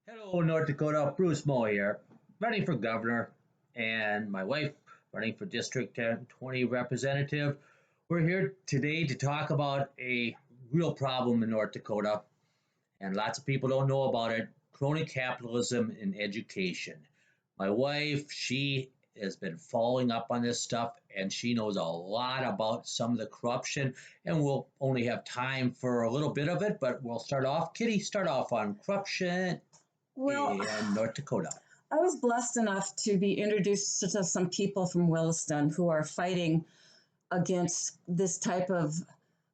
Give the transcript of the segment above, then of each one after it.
Hello, North Dakota. Bruce Moe here, running for governor, and my wife running for District 20 representative. We're here today to talk about a real problem in North Dakota, and lots of people don't know about it: crony capitalism in education. My wife, she has been following up on this stuff, and she knows a lot about some of the corruption. And we'll only have time for a little bit of it, but we'll start off. Kitty, start off on corruption Well, in North Dakota. I was blessed enough to be introduced to some people from Williston who are fighting against this type of,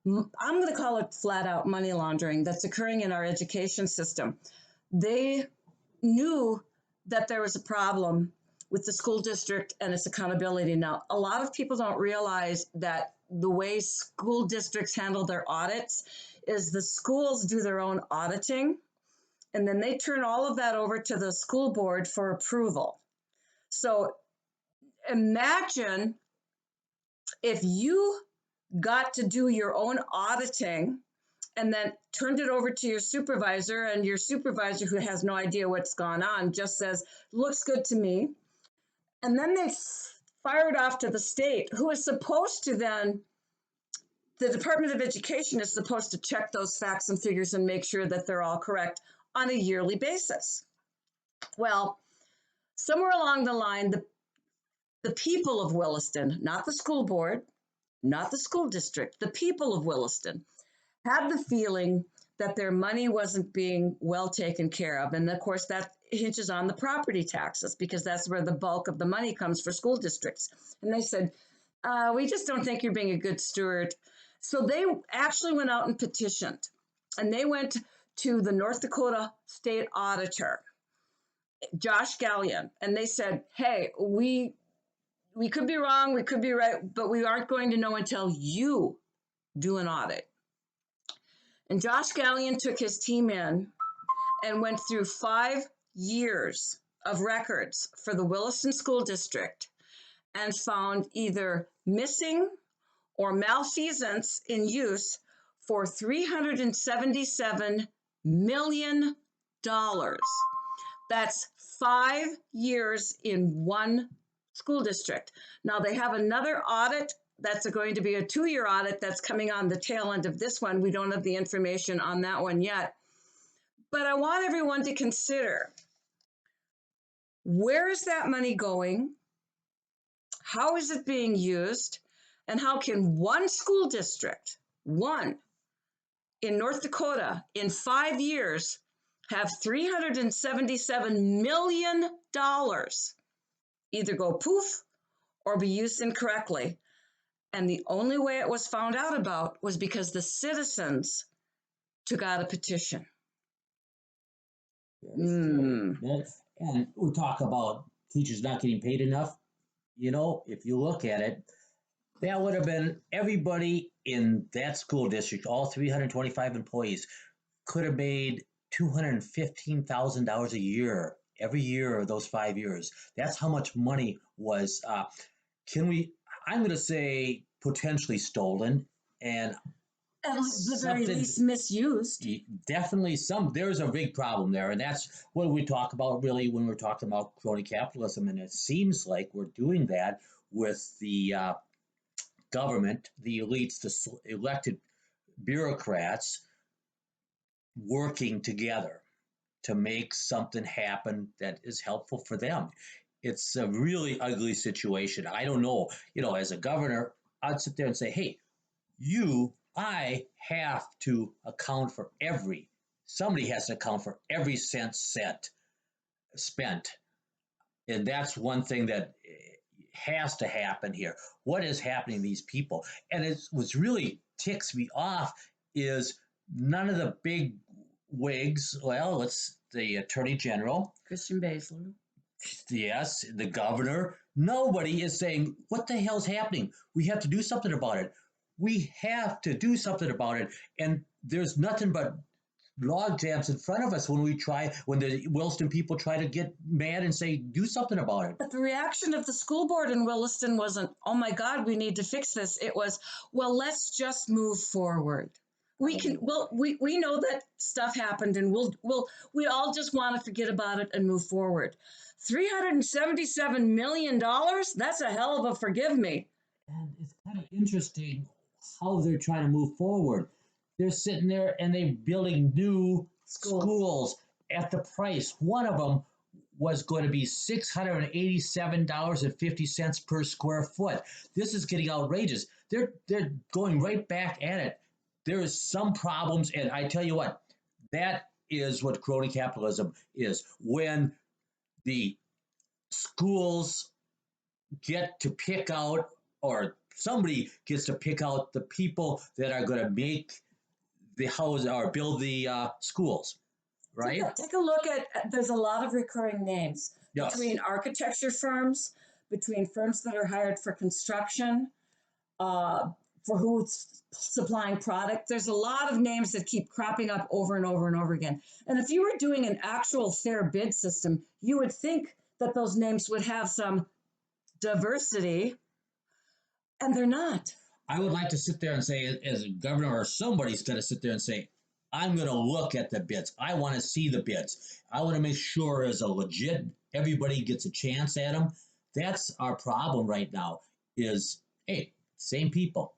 I'm going to call it flat out money laundering that's occurring in our education system. They knew that there was a problem with the school district and its accountability. Now, a lot of people don't realize that the way school districts handle their audits is the schools do their own auditing, and then they turn all of that over to the school board for approval. So imagine if you got to do your own auditing and then turned it over to your supervisor, and your supervisor, who has no idea what's gone on, just says, looks good to me. And then they fire it off to the state, who is supposed to then, the Department of Education is supposed to check those facts and figures and make sure that they're all correct on a yearly basis. Well, somewhere along the line, the people of Williston, not the school board, not the school district, the people of Williston had the feeling that their money wasn't being well taken care of. And of course, that hinges on the property taxes, because that's where the bulk of the money comes for school districts. And they said, we just don't think you're being a good steward. So they actually went out and petitioned, and they went to the North Dakota State Auditor, Josh Gallion, and they said, hey, we could be wrong, we could be right, but we aren't going to know until you do an audit. And Josh Gallion took his team in and went through 5 years of records for the Williston School District and found either missing or malfeasance in use for $377 million. That's 5 years in one school district. Now they have another audit that's going to be a 2-year audit that's coming on the tail end of this one. We don't have the information on that one yet. But I want everyone to consider, where is that money going? How is it being used? And how can one school district, one in North Dakota, in 5 years, have $377 million either go poof or be used incorrectly? And the only way it was found out about was because the citizens took out a petition. And we talk about teachers not getting paid enough. You know, if you look at it, that would have been everybody in that school district, all 325 employees, could have made $215,000 a year every year of those 5 years. That's how much money was, I'm going to say, potentially stolen. And at the very least misused. Definitely there's a big problem there. And that's what we talk about really when we're talking about crony capitalism. And it seems like we're doing that with the government, the elites, the elected bureaucrats working together to make something happen that is helpful for them. It's a really ugly situation. I don't know, as a governor, I'd sit there and say, hey, I have to account for somebody has to account for every cent spent. And that's one thing that has to happen here. What is happening to these people? And it was really ticks me off is none of the big wigs, it's the Attorney General, Christian Baszler, yes, the governor, nobody is saying, what the hell's happening? We have to do something about it. We have to do something about it. And there's nothing but log jams in front of us when the Williston people try to get mad and say, do something about it. But the reaction of the school board in Williston wasn't, oh my God, we need to fix this. It was, well, let's just move forward. We can, well, we know that stuff happened, and we all just want to forget about it and move forward. $377 million, that's a hell of a forgive me. And it's kind of interesting how they're trying to move forward. They're sitting there and they're building new schools at the price. One of them was going to be $687.50 per square foot. This is getting outrageous. They're going right back at it. There is some problems, and I tell you what, that is what crony capitalism is. When the schools get to pick out, or somebody gets to pick out the people that are going to make the house or build the schools, right? Take a look at, there's a lot of recurring names between architecture firms, between firms that are hired for construction, for who's supplying product. There's a lot of names that keep cropping up over and over and over again. And if you were doing an actual fair bid system, you would think that those names would have some diversity, and they're not. I would like to sit there and say, as a governor or somebody's going to sit there and say, I'm going to look at the bids. I want to see the bids. I want to make sure as a legit, everybody gets a chance at them. That's our problem right now is, hey, same people.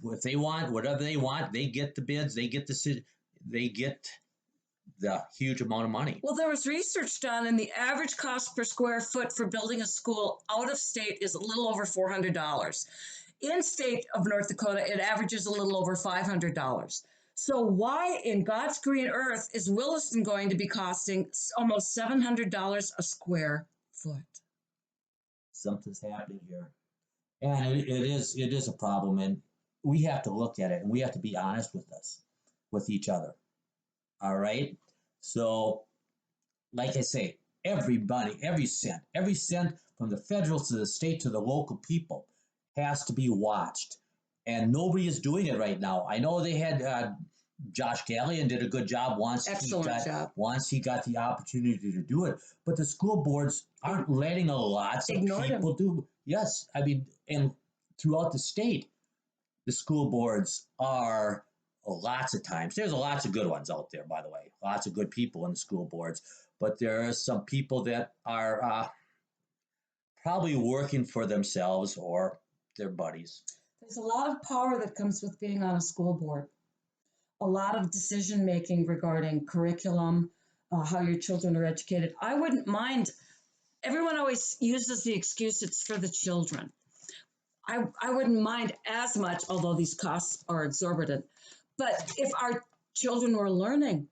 If they want whatever they want, they get the bids, they get the huge amount of money. Well, there was research done, and the average cost per square foot for building a school out of state is a little over $400. In state of North Dakota, it averages a little over $500. So why in God's green earth is Williston going to be costing almost $700 a square foot? Something's happening here. And it is a problem, and we have to look at it, and we have to be honest with each other. All right? So, like I say, everybody, every cent from the federal to the state to the local people has to be watched. And nobody is doing it right now. I know they had Josh Gallion did a good job once he got the opportunity to do it. But the school boards aren't letting a lot of people do. Yes, I mean, and throughout the state, the school boards are lots of times. There's lots of good ones out there, by the way. Lots of good people in the school boards. But there are some people that are probably working for themselves or their buddies. There's a lot of power that comes with being on a school board. A lot of decision making regarding curriculum, how your children are educated. I wouldn't mind. Everyone always uses the excuse it's for the children. I wouldn't mind as much, although these costs are exorbitant. But if our children were learning,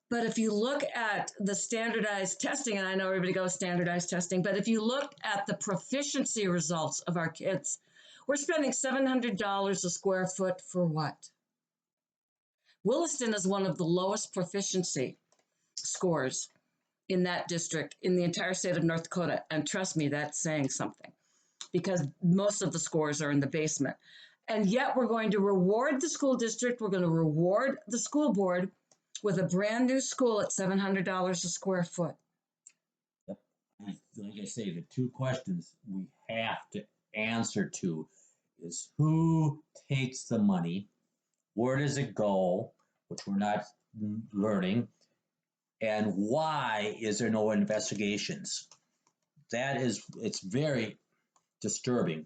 but if you look at the standardized testing, and I know everybody goes standardized testing, but if you look at the proficiency results of our kids, we're spending $700 a square foot for what? Williston is one of the lowest proficiency scores in that district in the entire state of North Dakota. And trust me, that's saying something because most of the scores are in the basement. And yet we're going to reward the school district. We're going to reward the school board with a brand new school at $700 a square foot. Yep. Like I say, the two questions we have to answer to is who takes the money, where does it go, which we're not learning, and why is there no investigations? It's very disturbing.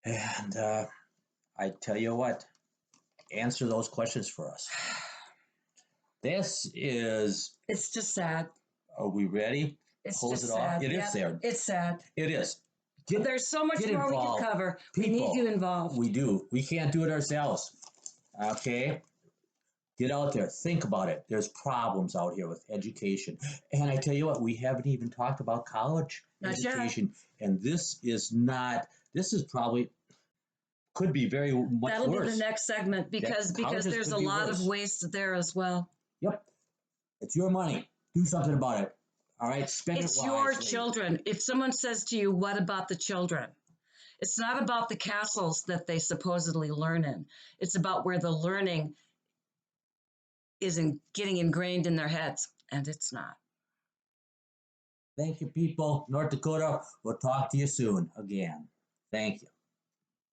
And I tell you what, answer those questions for us. It's just sad. Are we ready? It's Close just it off. sad. It is sad. It's sad. It is. There's so much more we can cover. We need you involved. We do. We can't do it ourselves. Okay? Get out there. Think about it. There's problems out here with education. And I tell you what, we haven't even talked about college education. And this is probably could be very much worse. That'll be the next segment because there's a lot of waste there as well. Yep. It's your money. Do something about it. All right? Spend it wisely. It's your children. If someone says to you, what about the children? It's not about the castles that they supposedly learn in. It's about where the learning is getting ingrained in their heads, and it's not. Thank you, people. North Dakota, we'll talk to you soon again. Thank you.